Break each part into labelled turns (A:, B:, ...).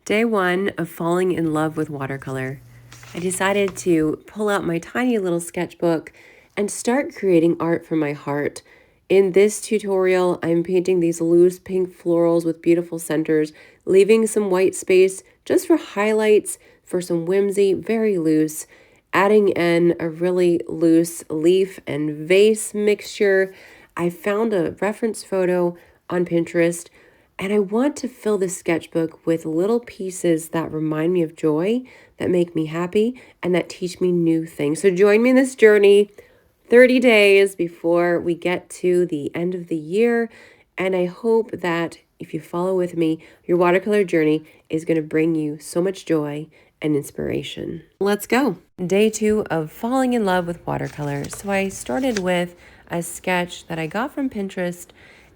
A: Day one of falling in love with watercolor. I decided to pull out my tiny little sketchbook and start creating art from my heart. In this tutorial, I'm painting these loose pink florals with beautiful centers, leaving some white space just for highlights, for some whimsy, very loose, adding in a really loose leaf and vase mixture. I found a reference photo on Pinterest, and I want to fill this sketchbook with little pieces that remind me of joy, that make me happy, and that teach me new things. So join me in this journey, 30 days before we get to the end of the year. And I hope that if you follow with me, your watercolor journey is going to bring you so much joy and inspiration. Let's go. Day two of falling in love with watercolor. So I started with a sketch that I got from Pinterest,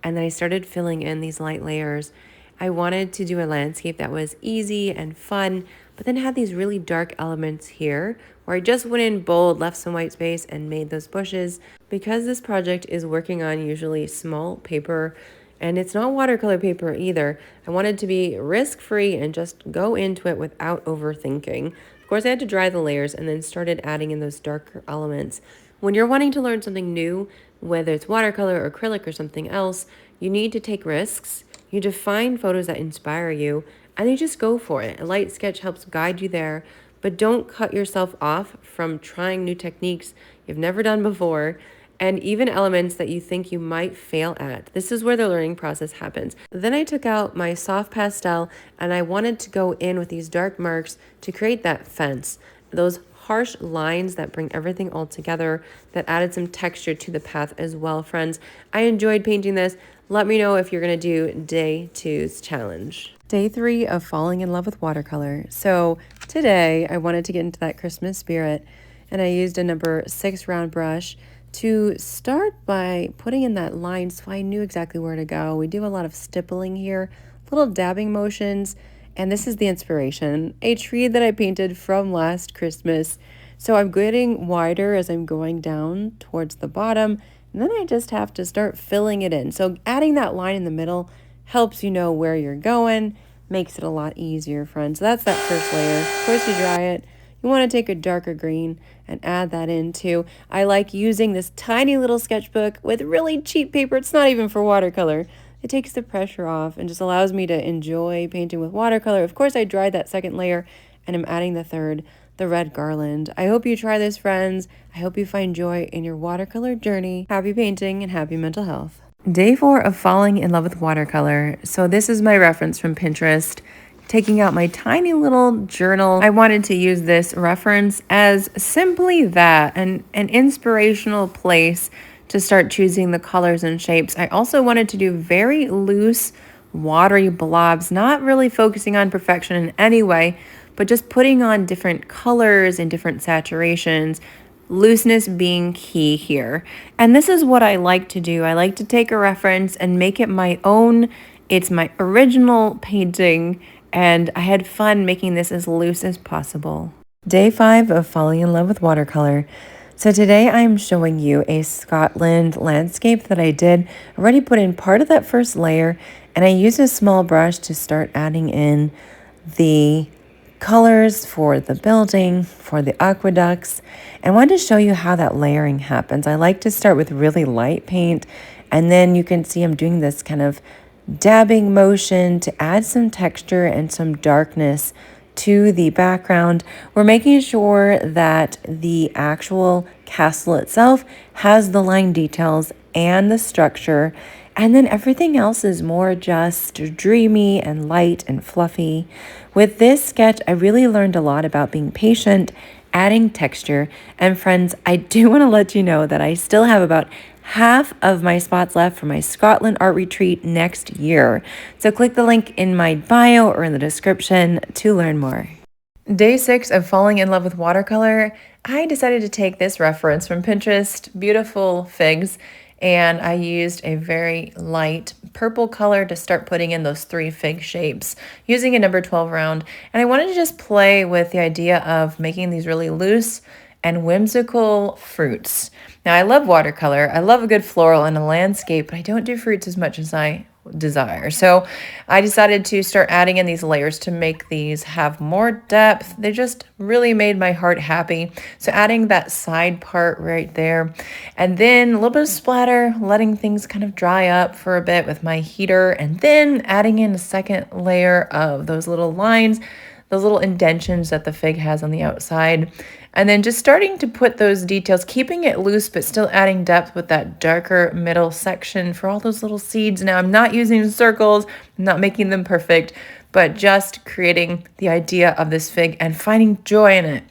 A: and then I started filling in these light layers. I wanted to do a landscape that was easy and fun, but then had these really dark elements here where I just went in bold, left some white space, and made those bushes. Because this project is working on usually small paper, and it's not watercolor paper either, I wanted to be risk-free and just go into it without overthinking. Of course, I had to dry the layers and then started adding in those darker elements. When you're wanting to learn something new, whether it's watercolor or acrylic or something else, you need to take risks. You need to find photos that inspire you, and you just go for it. A light sketch helps guide you there, but don't cut yourself off from trying new techniques you've never done before, and even elements that you think you might fail at. This is where the learning process happens. Then I took out my soft pastel, and I wanted to go in with these dark marks to create that fence, those harsh lines that bring everything all together, that added some texture to the path as well, friends. I enjoyed painting this. Let me know if you're gonna do day two's challenge. Day three of falling in love with watercolor. So today I wanted to get into that Christmas spirit, and I used a number 6 round brush to start by putting in that line so I knew exactly where to go. We do a lot of stippling here, little dabbing motions, and this is the inspiration, a tree that I painted from last Christmas. So I'm getting wider as I'm going down towards the bottom, and then I just have to start filling it in. So adding that line in the middle helps you know where you're going, makes it a lot easier, friends. So that's that first layer. Of course, you dry it. You want to take a darker green and add that in too. I like using this tiny little sketchbook with really cheap paper. It's not even for watercolor. It takes the pressure off and just allows me to enjoy painting with watercolor. Of course, I dried that second layer, and I'm adding the third, the red garland. I hope you try this, friends. I hope you find joy in your watercolor journey. Happy painting and happy mental health. Day 4 of falling in love with watercolor. So this is my reference from Pinterest. Taking out my tiny little journal. I wanted to use this reference as simply that, an inspirational place to start choosing the colors and shapes. I also wanted to do very loose, watery blobs, not really focusing on perfection in any way, but just putting on different colors and different saturations, looseness being key here. And this is what I like to do. I like to take a reference and make it my own. It's my original painting, and I had fun making this as loose as possible. Day 5 of falling in love with watercolor. So today I'm showing you a Scotland landscape that I did. I already put in part of that first layer, and I used a small brush to start adding in the colors for the building, for the aqueducts, and wanted to show you how that layering happens. I like to start with really light paint, and then you can see I'm doing this kind of dabbing motion to add some texture and some darkness to the background. We're making sure that the actual castle itself has the line details and the structure, and then everything else is more just dreamy and light and fluffy. With this sketch, I really learned a lot about being patient, adding texture, and friends, I do want to let you know that I still have about half of my spots left for my Scotland art retreat next year. So click the link in my bio or in the description to learn more. Day 6 of falling in love with watercolor. I decided to take this reference from Pinterest, beautiful figs, and I used a very light purple color to start putting in those 3 fig shapes using a number 12 round. And I wanted to just play with the idea of making these really loose and whimsical fruits. Now, I love watercolor. I love a good floral and a landscape, but I don't do fruits as much as I
B: desire. So I decided to start adding in these layers to make these have more depth. They just really made my heart happy. So adding that side part right there, and then a little bit of splatter, letting things kind of dry up for a bit with my heater, and then adding in a second layer of those little lines, those little indentions that the fig has on the outside. And then just starting to put those details, keeping it loose, but still adding depth with that darker middle section for all those little seeds. Now, I'm not using circles, I'm not making them perfect, but just creating the idea of this fig and finding joy in it.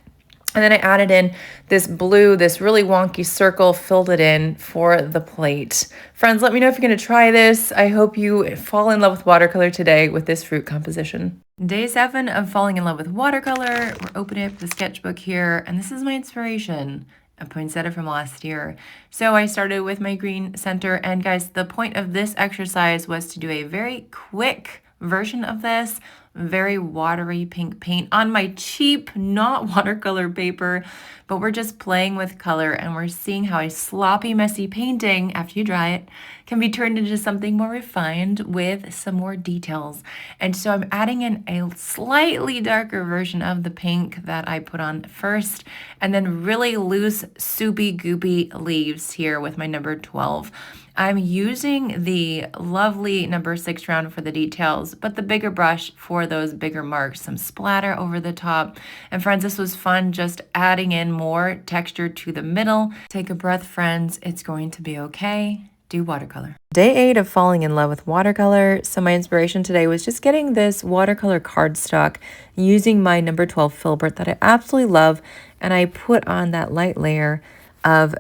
B: And then I added in this blue, this really wonky circle, filled it in for the plate. Friends, let me know if you're going to try this. I hope you fall in love with watercolor today with this fruit composition. Day 7 of falling in love with watercolor. We're opening up the sketchbook here, and this is my inspiration, a poinsettia from last year. So I started with my green center, and guys, the point of this exercise was to do a very quick version of this, very watery pink paint on my cheap, not watercolor paper, but we're just playing with color and we're seeing how a sloppy, messy painting, after you dry it, can be turned into something more refined with some more details. And so I'm adding in a slightly darker version of the pink that I put on first, and then really loose, soupy, goopy leaves here with my number 12. I'm using the lovely number 6 round for the details, but the bigger brush for those bigger marks, some splatter over the top. And friends, this was fun, just adding in more texture to the middle. Take a breath, friends. It's going to be okay. Do watercolor. Day 8 of falling in love with watercolor. So my inspiration today was just getting this watercolor cardstock using my number 12 filbert that I absolutely love. And I put on that light layer of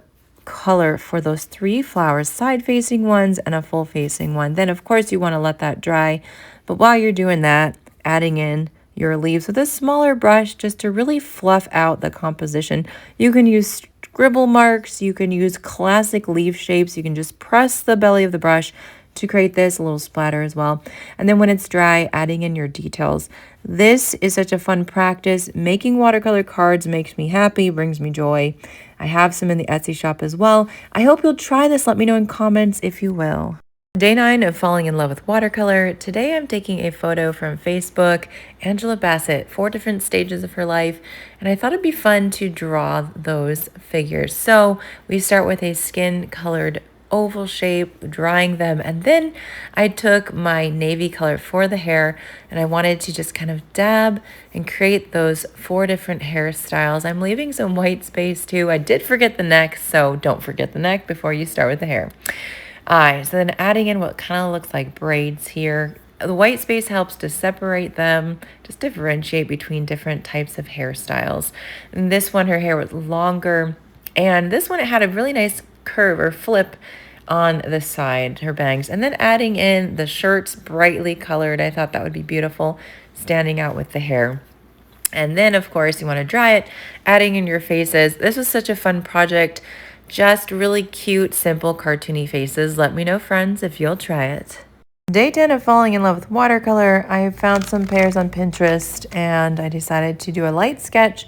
B: color for those 3 flowers, side facing ones and a full facing one. Then of course you want to let that dry, but while you're doing that, adding in your leaves with a smaller brush just to really fluff out the composition. You can use scribble marks, you can use classic leaf shapes, you can just press the belly of the brush to create this little splatter as well. And then when it's dry, adding in your details. This is such a fun practice. Making watercolor cards makes me happy, brings me joy. I have some in the Etsy shop as well. I hope you'll try this. Let me know in comments if you will. Day 9 of falling in love with watercolor. Today I'm taking a photo from Facebook, Angela Bassett, 4 different stages of her life, and I thought it'd be fun to draw those figures. So we start with a skin-colored oval shape, drying them, and then I took my navy color for the hair and I wanted to just kind of dab and create those 4 different hairstyles. I'm leaving some white space too. I did forget the neck, so don't forget the neck before you start with the hair. So then adding in what kind of looks like braids here. The white space helps to separate them, just differentiate between different types of hairstyles. And this one, her hair was longer, and this one, it had a really nice curve or flip on the side, her bangs. And then adding in the shirts, brightly colored. I thought that would be beautiful, standing out with the hair. And then, of course, you want to dry it, adding in your faces. This was such a fun project. Just really cute, simple, cartoony faces. Let me know, friends, if you'll try it. Day 10 of falling in love with watercolor. I found some pairs on Pinterest and I decided to do a light sketch.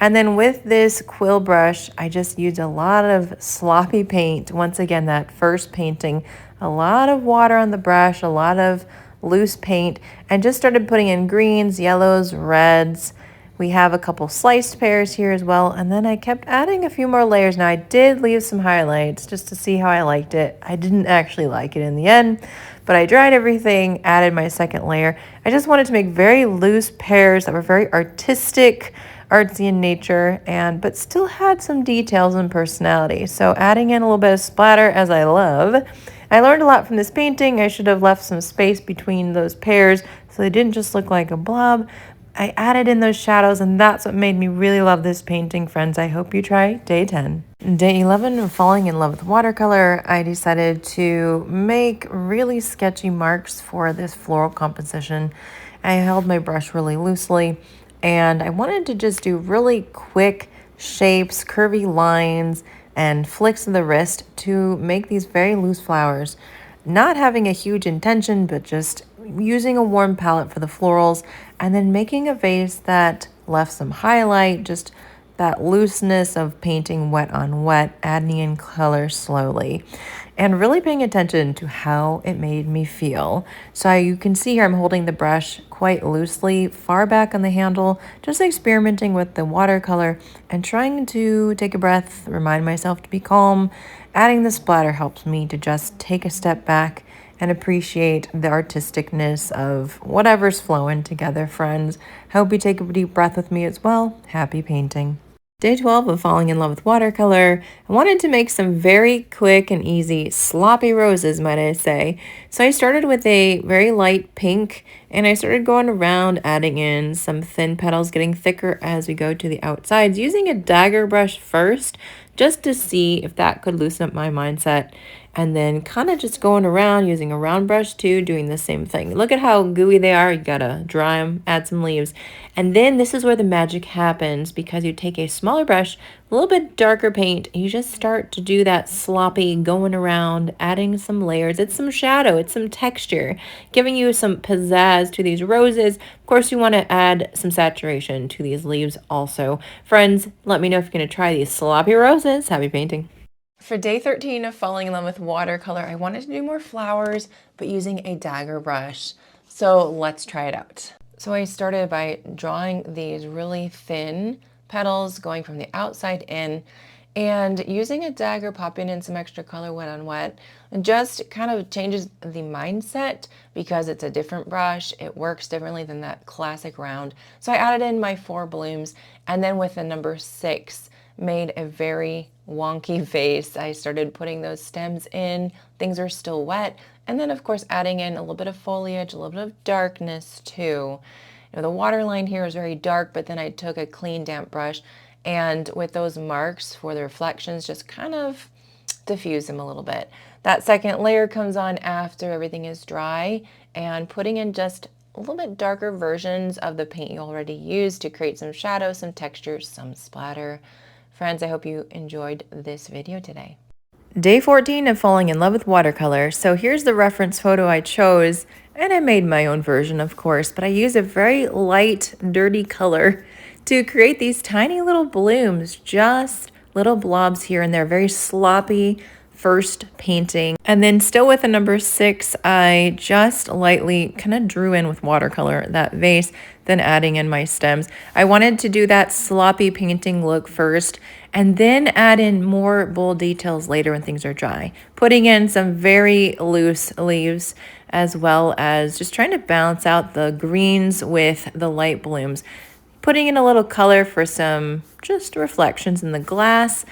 B: And then with this quill brush, I just used a lot of sloppy paint. Once again, that first painting, a lot of water on the brush, a lot of loose paint, and just started putting in greens, yellows, reds. We have a couple sliced pears here as well, and then I kept adding a few more layers. Now I did leave some highlights just to see how I liked it. I didn't actually like it in the end, but I dried everything, added my second layer. I just wanted to make very loose pears that were very artistic, artsy in nature, but still had some details and personality. So adding in a little bit of splatter, as I love. I learned a lot from this painting. I should have left some space between those pears so they didn't just look like a blob. I added in those shadows, and that's what made me really love this painting, friends. I hope you try day 10. Day 11 of falling in love with watercolor, I decided to make really sketchy marks for this floral composition. I held my brush really loosely, and I wanted to just do really quick shapes, curvy lines, and flicks of the wrist to make these very loose flowers. Not having a huge intention, but just using a warm palette for the florals, and then making a vase that left some highlight, just that looseness of painting wet on wet, adding in color slowly. and really paying attention to how it made me feel. So you can see here I'm holding the brush quite loosely, far back on the handle, just experimenting with the watercolor and trying to take a breath, remind myself to be calm. Adding the splatter helps me to just take a step back and appreciate the artisticness of whatever's flowing together, friends. Hope you take a deep breath with me as well. Happy painting. Day 12 of falling in love with watercolor. I wanted to make some very quick and easy sloppy roses, might I say. So I started with a very light pink, and I started going around adding in some thin petals, getting thicker as we go to the outsides, using a dagger brush first, just to see if that could loosen up my mindset. And then kind of just going around using a round brush too, doing the same thing. Look at how gooey they are. You gotta dry them, add some leaves. And then this is where the magic happens, because you take a smaller brush, a little bit darker paint, and you just start to do that sloppy going around, adding some layers. It's some shadow, it's some texture, giving you some pizzazz to these roses. Of course, you want to add some saturation to these leaves also. Friends, let me know if you're going to try these sloppy roses. Happy painting. For day 13 of falling in love with watercolor, I wanted to do more flowers, but using a dagger brush. So let's try it out. So I started by drawing these really thin petals going from the outside in, and using a dagger, popping in some extra color wet on wet, and just kind of changes the mindset because it's a different brush. It works differently than that classic round. So I added in my 4 blooms, and then with the number 6, made a very wonky vase. I started putting those stems in, things are still wet, and then of course adding in a little bit of foliage, a little bit of darkness too. You know, the waterline here is very dark, but then I took a clean damp brush and with those marks for the reflections, just kind of diffuse them a little bit. That second layer comes on after everything is dry, and putting in just a little bit darker versions of the paint you already used to create some shadow, some texture, some splatter. Friends, I hope you enjoyed this video today. Day 14 of falling in love with watercolor. So here's the reference photo I chose, and I made my own version, of course, but I use a very light, dirty color to create these tiny little blooms, just little blobs here and there, very sloppy first painting. And then still with the number 6, I just lightly kind of drew in with watercolor that vase, then adding in my stems. I wanted to do that sloppy painting look first, and then add in more bold details later when things are dry. Putting in some very loose leaves, as well as just trying to balance out the greens with the light blooms. Putting in a little color for some just reflections in the glass,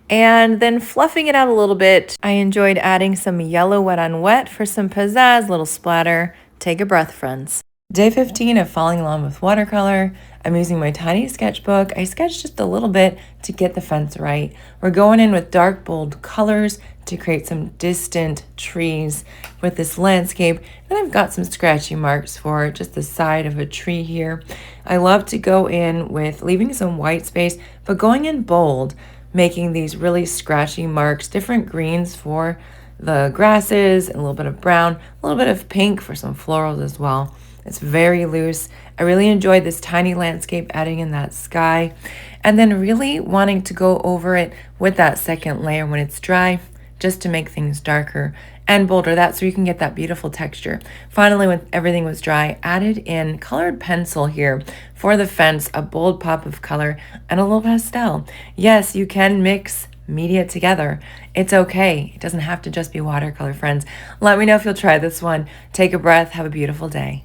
B: and then fluffing it out a little bit. I enjoyed adding some yellow wet on wet for some pizzazz, little splatter. Take a breath, friends. Day 15 of falling in love with watercolor. I'm using my tiny sketchbook. I sketched just a little bit to get the fence right. We're going in with dark, bold colors to create some distant trees with this landscape. And I've got some scratchy marks for just the side of a tree here. I love to go in with leaving some white space, but going in bold, making these really scratchy marks, different greens for the grasses, a little bit of brown, a little bit of pink for some florals as well. It's very loose. I really enjoyed this tiny landscape, adding in that sky, and then really wanting to go over it with that second layer when it's dry, just to make things darker and bolder, that so you can get that beautiful texture. Finally, when everything was dry, added in colored pencil here for the fence, a bold pop of color and a little pastel. Yes, you can mix media together. It's okay. It doesn't have to just be watercolor, friends. Let me know if you'll try this one. Take a breath. Have a beautiful day.